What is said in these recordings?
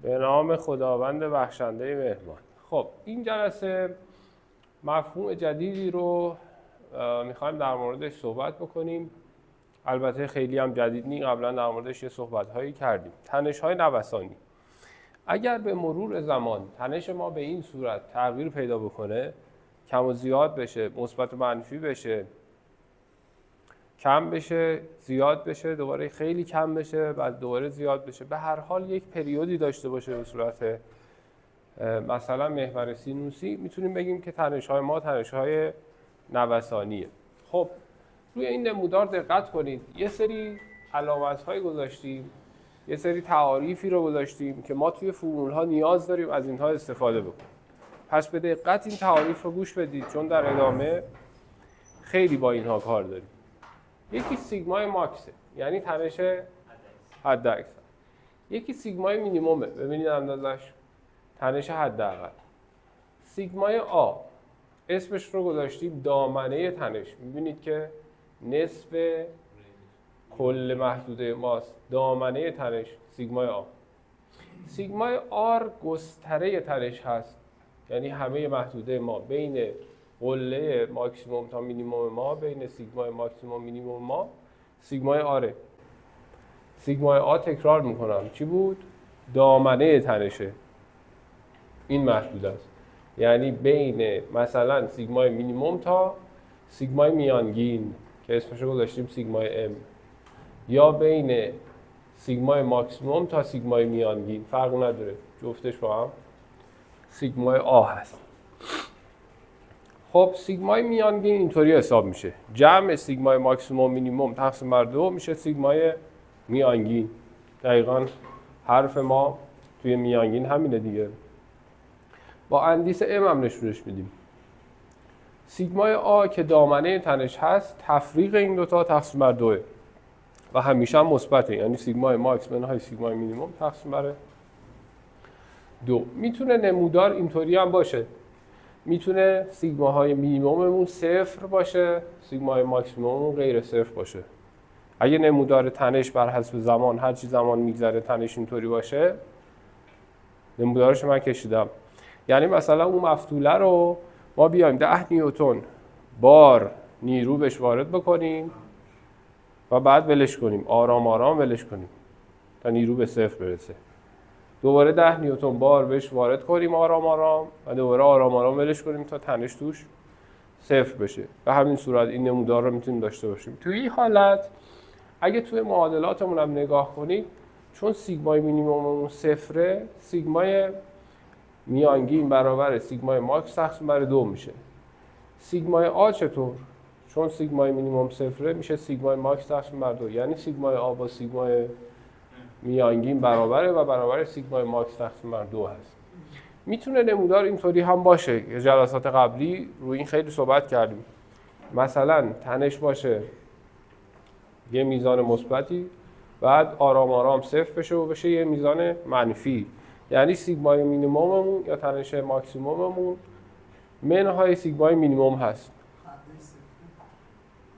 به نام خداوند بخشنده مهربان. خب این جلسه مفهوم جدیدی رو میخوایم در موردش صحبت بکنیم. البته خیلی هم جدید نیست، قبلا در موردش یه صحبت‌هایی کردیم. تنش‌های نوسانی. اگر به مرور زمان تنش ما به این صورت تغییر پیدا بکنه، کم و زیاد بشه، مثبت و منفی بشه، کم بشه، زیاد بشه، دوباره خیلی کم بشه، بعد دوباره زیاد بشه، به هر حال یک پریودی داشته باشه به صورت مثلا محور سینوسی، میتونیم بگیم که تنش‌های ما تنش‌های نوسانیه. خب روی این نمودار دقت کنید. یه سری علامت‌های گذاشتیم، یه سری تعاریفی رو گذاشتیم که ما توی فرمول‌ها نیاز داریم از اینها استفاده بکنیم. پس به دقت این تعاریف رو گوش بدید، چون در ادامه خیلی با اینها کار داریم. یکی سیگمای ماکسه، یعنی تنش حداکثر. یکی سیگمای مینیمومه، ببینید اندازش، تنش حداقل. سیگمای آ، اسمش رو گذاشتیم دامنه تنش. می‌بینید که نصف کل محدوده ماست، دامنه تنش، سیگمای آ. سیگمای آر گستره تنش هست، یعنی همه محدوده ما بین قله ماکسیموم تا مینیموم ما، بین سیگمای ماکسیموم مینیموم ما، سیگمای آره. سیگمای آ تکرار میکنم چی بود؟ دامنه تنشه. این محدوده است، یعنی بین مثلا سیگمای مینیموم تا سیگمای میانگین که اسمش رو گذاشتیم سیگمای ام، یا بین سیگمای ماکسیموم تا سیگمای میانگین، فرق نداره، جفتش با هم سیگمای آ هست. خب سیگمای میانگین اینطوری حساب میشه، جمع سیگمای ماکسیموم مینیموم تقسیم بر 2 میشه سیگمای میانگین. دقیقاً حرف ما توی میانگین همینه دیگه. با اندیس ام هم نشونش میدیم. سیگمای آ که دامنه تنش هست، تفریق این دوتا تقسیم بر 2 و همیشه هم مثبته، یعنی سیگمای ماکس منهای سیگمای مینیموم تقسیم بر 2. میتونه نمودار اینطوری هم باشه، میتونه سیگماهای مینیموممون 0 باشه، سیگمای ماکسیموممون غیر 0 باشه. اگه نمودار تنش بر حسب زمان، هر چی زمان میگذره تنش اینطوری باشه، نمودارش من کشیدم. یعنی مثلا اون مفتوله رو ما بیایم 10 نیوتن بار نیرو بهش وارد بکنیم و بعد ولش کنیم، آرام آرام ولش کنیم تا نیرو به 0 برسه. دوباره 10 نیوتن بار بهش وارد کنیم آرام آرام و دوباره آرام آرام ولش کنیم تا تنش توش 0 بشه. به همین صورت این نمودار رو میتونیم داشته باشیم. توی این حالت اگه توی معادلاتمون هم نگاه کنید، چون سیگمای مینیموممون 0، سیگمای میانگین برابر سیگمای ماکس تقسیم بر 2 میشه. سیگمای آ چطور؟ چون سیگمای مینیموم 0 میشه سیگمای ماکس تقسیم بر 2، یعنی سیگمای آ با سیگمای میانگین برابره و برابر سیگمای ماکس تقسیم بر 2 هست. میتونه نمودار اینطوری هم باشه. یه جلسات قبلی روی این خیلی صحبت کردیم. مثلا تنش باشه یه میزان مثبتی، بعد آرام آرام 0 بشه و بشه یه میزان منفی، یعنی سیگمای مینیموممون یا تنش ماکسیموممون منهای سیگمای مینیموم هست.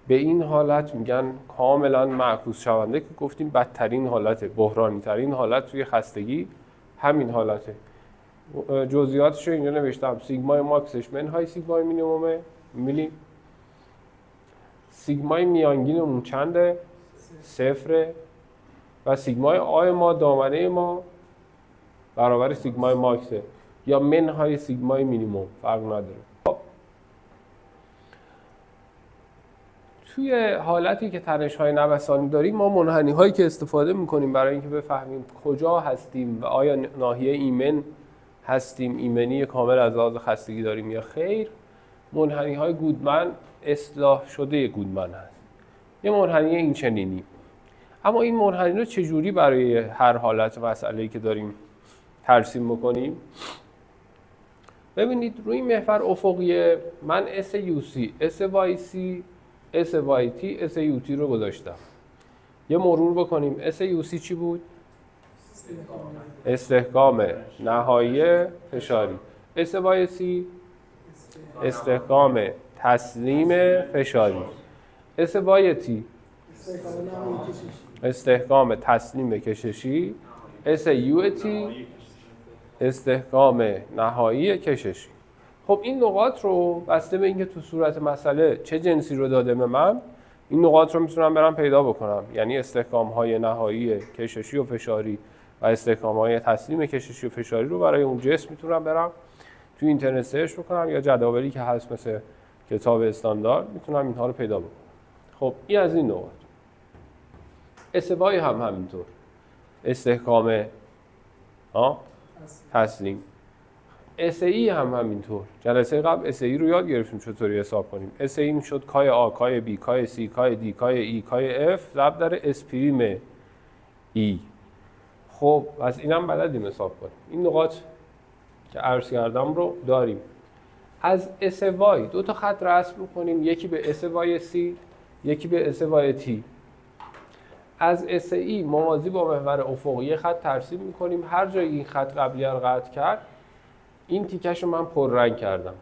به این حالت میگن کاملا معکوس شونده که گفتیم بدترین حالته، بحرانی ترین حالت توی خستگی همین حالته. جزئیاتش رو اینجا نوشتم. سیگمای ماکسش منهای سیگمای مینیمومه، میبینید سیگمای میانگینمون چنده؟ 0 و سیگمای آ ما دامنه ما برابر سیگمای ماکسه یا منهای سیگمای مینیموم، فرق نداره. توی حالتی که تنش‌های نوسانی داریم، ما منحنی‌هایی که استفاده می‌کنیم برای اینکه بفهمیم کجا هستیم و آیا ناحیه ایمن هستیم، ایمنی کامل از لحاظ خستگی داریم یا خیر، منحنی‌های گودمن، اصلاح شده گودمن هست. یه منحنی این چنینی. اما این منحنی رو چجوری برای هر حالت مسئله‌ای که داریم ترسیم بکنیم؟ ببینید روی این محور افقیه من SUC، SYC، SYT، SUT رو گذاشتم. یه مرور بکنیم. SUC چی بود؟ استحکام نهایی فشاری. SYC استحکام تسلیم فشاری. SYT استحکام تسلیم کششی. SUT استحکام نهایی کششی. خب این نقاط رو بسته به اینکه تو صورت مسئله چه جنسی رو داده به من، این نقاط رو میتونم برم پیدا بکنم. یعنی استحکام‌های نهایی کششی و فشاری و استحکام‌های تسلیم کششی و فشاری رو برای اون جسم میتونم برم تو اینترنت سرچ بکنم یا جداولی که هست مثل کتاب استاندارد میتونم اینها رو پیدا بکنم. خب این از این نقاط. استوای هم همینطور. استحکام تسلیم. SAE هم همینطور. جلسه قبل SAE رو یاد گرفتیم چطوری حساب کنیم. SAE میشد کای آ، کای بی، کای سی، کای دی، کای ای، کای اف ضرب در اسپریم ای. خب از اینم بلدیم حساب کنیم. این نقاط که عرض کردم رو داریم. از SY دو تا خط رسم می‌کنیم، یکی به SYC، یکی به SYT. از SAE موازی با محور افقی خط ترسیم می‌کنیم. هر جای این خط قبلی رو قطع کرد، این تیکش رو من پررنگ کردم.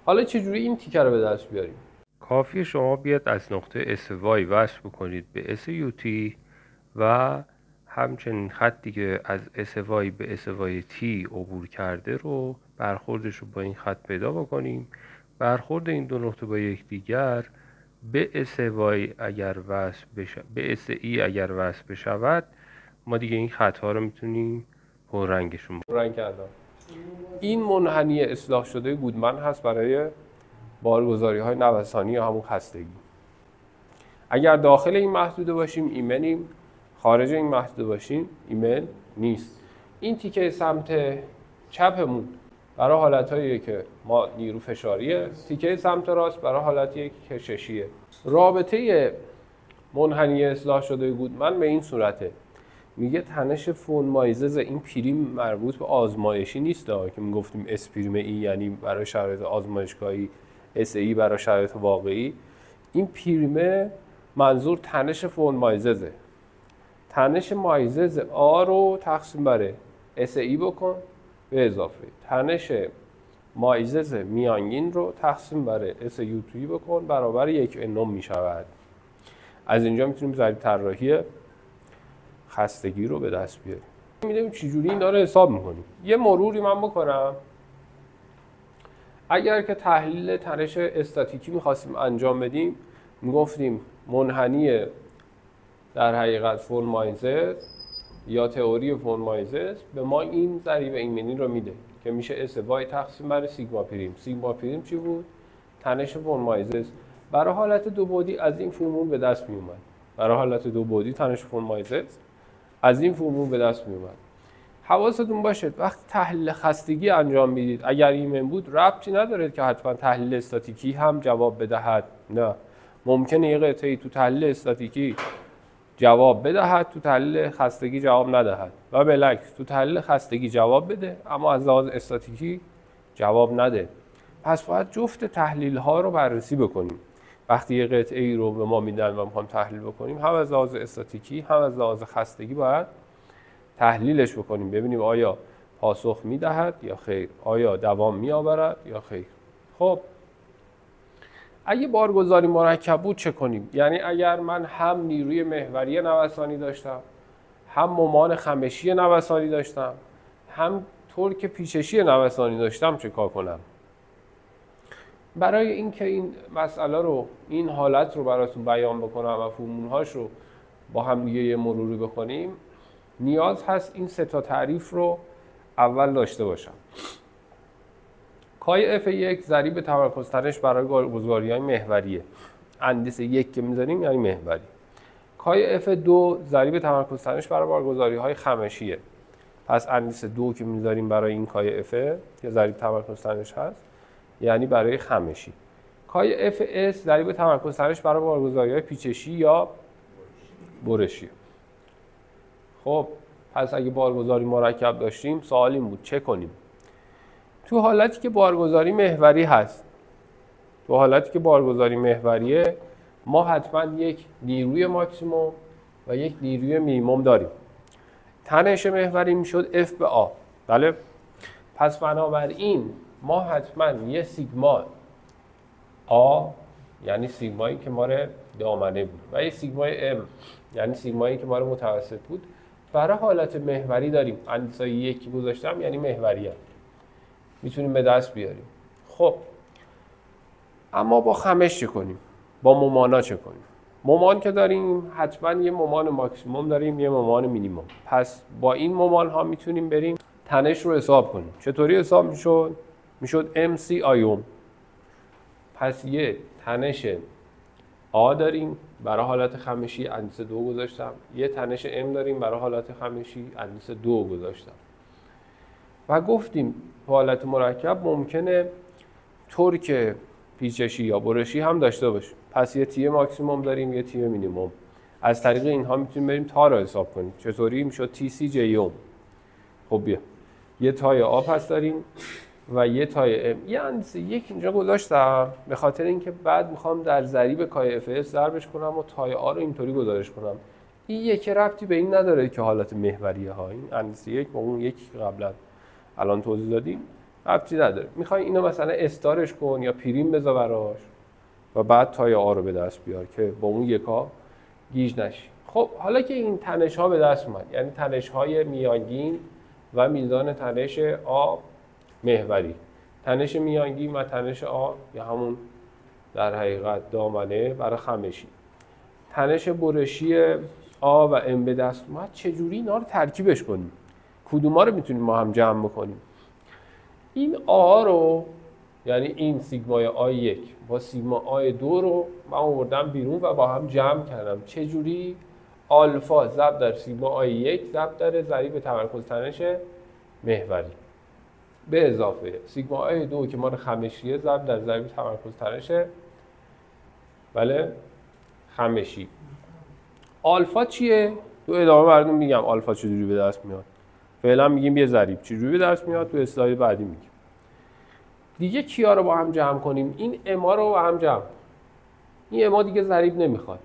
حالا چجوری این تیکه رو به دست بیاریم؟ کافیه شما بیاد از نقطه SY وصل بکنید به SUT و همچنین خطی که از SY به SYT عبور کرده رو برخوردش رو با این خط پیدا بکنیم. برخورد این دو نقطه با یکدیگر به SY اگر وصل بشه، به SE اگر وصل بشود، ما دیگه این خط‌ها رو میتونیم پررنگشون پررنگ کردم. این منحنی اصلاح شده گودمن هست برای بارگذاری‌های نوسانی یا همون خستگی. اگر داخل این محدوده باشیم ایمنیم، خارج این محدوده باشیم ایمن نیست. این تیکه سمت چپمون برای حالت‌هایی که ما نیرو فشاریه، تیکه سمت راست برای حالتی که کششیه. رابطه منحنی اصلاح شده گودمن به این صورته. میگه تنش فون مایزز، این پریم مربوط به آزمایشی نیست که میگفتیم اس پریم ای یعنی برای شرایط آزمایشگاهی، اس ای برای شرایط واقعی. این پریم منظور تنش فون مایززه. تنش مایزز آ رو تقسیم بر اس ای بکن به اضافه تنش مایزز میانگین رو تقسیم بر اس یو تویی بکن برابر 1 نهم میشود. از اینجا میتونیم ضریب طراحی خستگی رو به دست بیاریم. می‌بینیم چجوری اینا رو حساب می‌کنیم. یه مروری من بکنم. اگر که تحلیل تنش استاتیکی می‌خواستیم انجام بدیم، میگفتیم منحنی در حقیقت فون مایزز یا تئوری فون مایزز به ما این ضریب ایمنی رو میده که میشه اس وای تقسیم بر سیگما پریم. سیگما پریم چی بود؟ تنش فون مایزز. برای حالت دو بعدی از این فرمول به دست میومد. برای حالت دو بعدی تنش فون مایزز از این فرمول به دست میومد. حواستون باشه وقتی تحلیل خستگی انجام میدید اگر ایمن بود ربطی نداره که حتما تحلیل استاتیکی هم جواب بدهد. نه، ممکنه یه قطعه‌ای تو تحلیل استاتیکی جواب بدهد، تو تحلیل خستگی جواب ندهد و بالعکس تو تحلیل خستگی جواب بده اما از لحاظ استاتیکی جواب نده. پس باید جفت تحلیل ها رو بررسی بکنیم. وقتی یه قطعه ای رو به ما میدن و میخوام تحلیل بکنیم، هم از لحاظ استاتیکی هم از لحاظ خستگی باید تحلیلش بکنیم، ببینیم آیا پاسخ میدهد یا خیر، آیا دوام میآورد یا خیر. خب اگه بارگذاری مرکب بود چه کنیم؟ یعنی اگر من هم نیروی محوری نوسانی داشتم، هم مومان خمشی نوسانی داشتم، هم ترک پیچشی نوسانی داشتم چه کار کنم؟ برای اینکه این مسئله رو، این حالت رو براتون بیان بکنم و فرمول‌هاش رو با هم دیگه یه مروری بکنیم، نیاز هست این سه تا تعریف رو اول داشته باشم. کای F1 ضریب تمرکز تنش برای بارگذاری‌های محوریه. اندیس 1 که می‌ذاریم یعنی محوری. کای F2 ضریب تمرکز تنش برای بارگذاری‌های خمشیه. پس اندیس 2 که می‌ذاریم برای این کای F که ضریب تمرکز تنش هست یعنی برای خمشی. کای FS ضریب تمرکز تنش برای بارگذاری‌های پیچشی یا برشی. خب پس اگه بارگذاری مرکب داشتیم سوال این بود چه کنیم؟ تو حالتی که بارگذاری محوری هست، تو حالتی که بارگذاری محوریه، ما حتما یک نیروی ماکسیموم و یک نیروی مینیمم داریم. تنش محوری میشد F به A. بله؟ پس بنابراین ما حتما یه سیگما A یعنی سیگمایی که ما رو دامنه بود و یه سیگمای M یعنی سیگمایی که ما رو متوسط بود برای حالت محوری داریم اندازه یکی گذاشتم یعنی محوریه، میتونیم به دست بیاریم. خب اما با خمش چه کنیم؟ با ممانا چه کنیم؟ ممان که داریم حتما یه ممان ماکسیموم داریم، یه ممان مینیموم. پس با این ممان ها میتونیم بریم تنش رو حساب کنیم. چطوری حساب میشد؟ میشد MC آیوم. پس یه تنش آ داریم برای حالت خمشی اندازه 2 گذاشتم، یه تنش M داریم برای حالت خمشی اندازه 2 گذاشتم. و گفتیم تو حالت مرکب ممکنه ترک پیچشی یا برشی هم داشته باشه. پس یه تی ماکسیموم داریم، یه تی مینیموم. از طریق اینها میتونیم بریم تا رو حساب کنیم. چطوری؟ میشد تی سی جی اوم. خب بیا یه تای آ پس داریم و یه تای ام. یه اندازه یک اینجا گذاشتم به خاطر اینکه بعد میخوام در ضریب کای اف اس ضربش کنم و تای آ رو اینطوری گزارش کنم. این یک ربطی به این نداره که حالت محوریه ها. این اندازه یک با اون یکی که قبلا الان توضیح دادیم ربطی نداره. میخوای اینو مثلا استارش کن یا پریم بذار براش و بعد تای آ رو به دست بیار که با اون یکا گیج نشی. خب حالا که این تنش ها به دست اومد، یعنی تنش های میانگین و میزان تنش آ محوری، تنش میانگین و تنش آ یا همون در حقیقت دامنه برای خمشی، تنش برشی آ و ام به دست اومد، چجوری اینا رو ترکیبش کنیم؟ کدوما رو میتونیم ما هم جمع بکنیم؟ این آ رو یعنی این سیگمای آی 1 با سیگما آی 2 رو من آوردم بیرون و با هم جمع کردم. چجوری؟ آلفا ضرب در سیگما آی 1 ضرب در ضریب تمرکز تنش محوری به اضافه سیگما آی 2 که ما رو خمشیه ضرب در ضریب تمرکز تنش بله خمشی. آلفا چیه؟ تو ادامه براتون میگم آلفا چجوری به دست میاد. فعلا میگیم یه ضریب چجوری به دست میاد، تو اسلاید بعدی میگیم. دیگه کیا رو با هم جمع کنیم؟ این اما رو با هم جمع. این اما دیگه ضریب نمیخواد.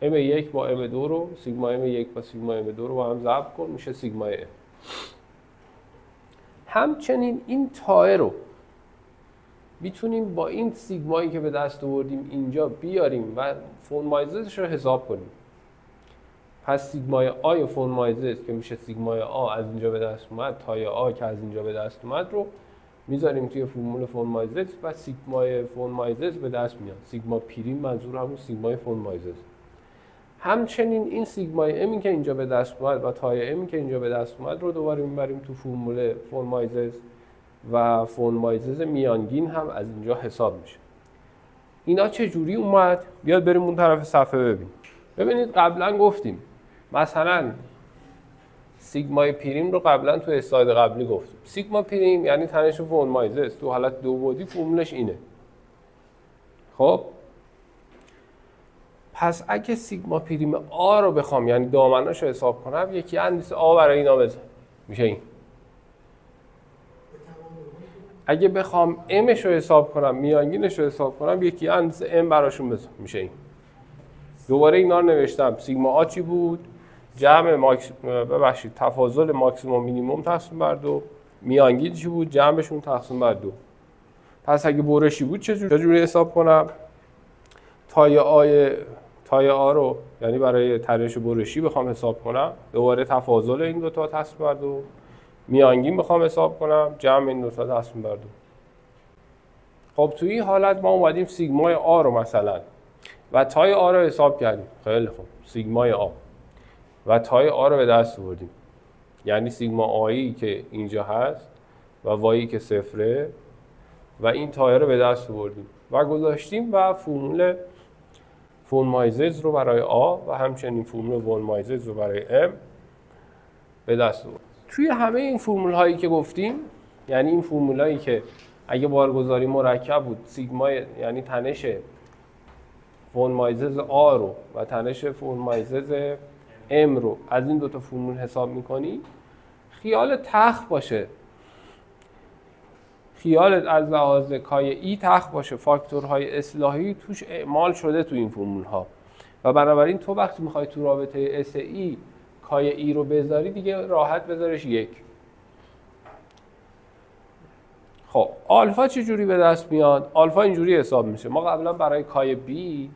ام 1 با ام 2 رو سیگما ام 1 با سیگما ام 2 رو با هم ضرب کن میشه سیگما ام. همچنین این تای رو میتونیم با این سیگمایی که به دست آوردیم اینجا بیاریم و فرمایزش رو حساب کنیم. پس سیگمای آی فرمایزش که میشه سیگمای آ از اینجا به دست اومد، تای آ که از اینجا به دست اومد رو میذاریم توی فرمول فرمایزش و سیگمای فرمایزش به دست میاد. سیگما پریم منظور همون سیگمای فرمایزش. همچنین این سیگمای امی که اینجا به دست اومد و تای امی که اینجا به دست اومد رو دوباره میبریم تو فرمول فرمایزش و فرمایزش میانگین هم از اینجا حساب میشه. اینا چه جوری اومد؟ بیاد بریم اون طرف صفحه ببینیم. ببینید قبلا گفتیم مثلا سیگمای پریم رو قبلا تو اسلاید قبلی گفتیم. سیگما پریم یعنی تنش فرمایزش تو حالت دو بعدی فرمولش اینه. خب پس اگه سیگما پریم آ رو بخوام یعنی دامنه‌شو حساب کنم یکی اندازه آ برای اینا بزن میشه این. اگه بخوام امش رو حساب کنم میانگینش رو حساب کنم یکی اندازه ام براشون بزن میشه این. دوباره اینا رو نوشتم. سیگما آ چی بود؟ جمع تفاضل ماکسیموم مینیموم تقسیم بر 2، میانگین چی بود؟ جمعشون تقسیم بر 2. پس اگه برشی بود چجوری حساب کنم؟ تای آ رو یعنی برای تنش برشی بخوام حساب کنم دوباره تفاضل این دو تا تقسیم بر 2، میانگین بخوام حساب کنم جمع این دو تا تقسیم بر 2. خب توی این حالت ما اومدیم سیگمای آ رو مثلا و تای آ رو حساب کردیم. خیلی خوب سیگمای آ و تای آ رو به دست آوردیم. یعنی سیگما آیی که اینجا هست و وایی که صفره و این تای رو به دست آوردیم و گذاشتیم و فرمول فرمایزز رو برای آ و همچنین فرمول فرمایزز رو برای ام به دست آوردیم. توی همه این فرمول هایی که گفتیم یعنی این فرمول هایی که اگه بارگذاری مرکب بود سیگما یعنی تنش فرمایزز آ رو و تنش فرمایزز ام رو از این دوتا فرمول حساب میکنی خیال تخت باشه، خیالت از لحاظ کای ای تخت باشه، فاکتورهای اصلاحی توش اعمال شده تو این فرمول ها و بنابراین تو وقتی میخوای تو رابطه اس ای کای ای رو بذاری دیگه راحت بذارش 1. خب آلفا چه جوری به دست میاد؟ آلفا اینجوری حساب میشه. ما قبلا برای کای بی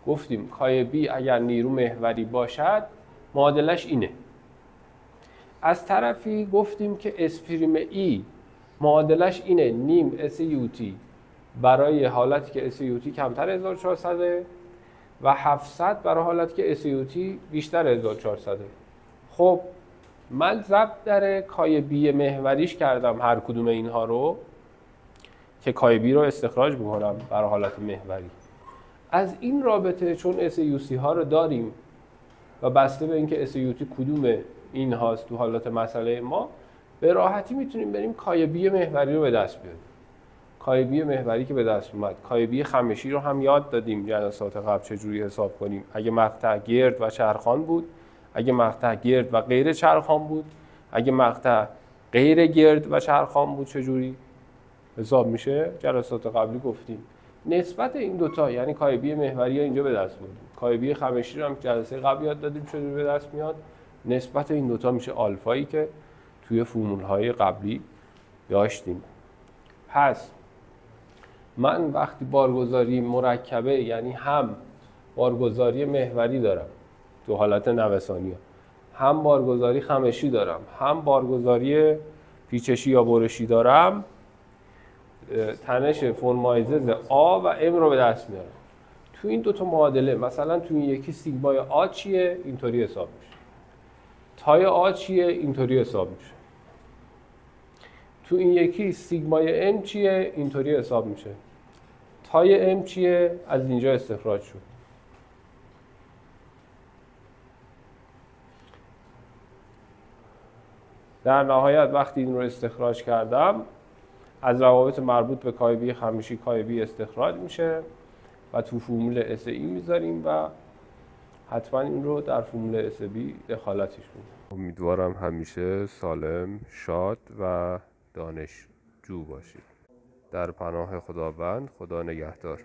گفتیم کای بی اگر نیرو محوری باشد معادلش اینه. از طرفی گفتیم که اسپریم ای معادلش اینه نیم اس یو تی برای حالتی که اس یو تی کمتر 1400 و 700 برای حالتی که اس یو تی بیشتر 1400. خب من ضرب در کای بی محوریش کردم هر کدوم اینها رو که کای بی رو استخراج بکنم برای حالت محوری. از این رابطه چون اس یو سی ها رو داریم و بسته به اینکه اس یو تی کدوم این هاست تو حالت مسئله ما، به راحتی میتونیم بریم کای بی محوری رو به دست بیاریم. کای بی محوری که به دست اومد، کای بی خمشی رو هم یاد دادیم جلسات قبل چجوری حساب کنیم. اگه مقطع گرد و چرخان بود، اگه مقطع گرد و غیر چرخان بود، اگه مقطع غیر گرد و چرخان بود چجوری حساب میشه. جلسات قبلی گفتیم نسبت این دوتا یعنی کای بی محوری اینجا به دست بردیم، کای بی خمشی رو هم جلسه قبل یاد دادیم چجوری به دست میاد. نسبت این دوتا میشه آلفایی که توی فرمول‌های قبلی داشتیم. پس من وقتی بارگذاری مرکبه یعنی هم بارگذاری محوری دارم تو حالت نوسانی، هم بارگذاری خمشی دارم، هم بارگذاری پیچشی یا برشی دارم، تنش فرمایزز آ و ام رو به دست میارم. تو این دوتا معادله مثلا تو این یکی سیگمای آ چیه اینطوری حساب میشه، تای آ چیه اینطوری حساب میشه، تو این یکی سیگمای ام چیه اینطوری حساب میشه، تای ام چیه از اینجا استخراج شد. در نهایت وقتی این رو استخراج کردم از روابط مربوط به کای بی خمشی کای بی استخراج میشه و تو فرمول اس ای میذاریم و حتما این رو در فرمول اس بی دخالتش میدیم. امیدوارم همیشه سالم، شاد و دانشجو باشید. در پناه خداوند، خدا نگهدار.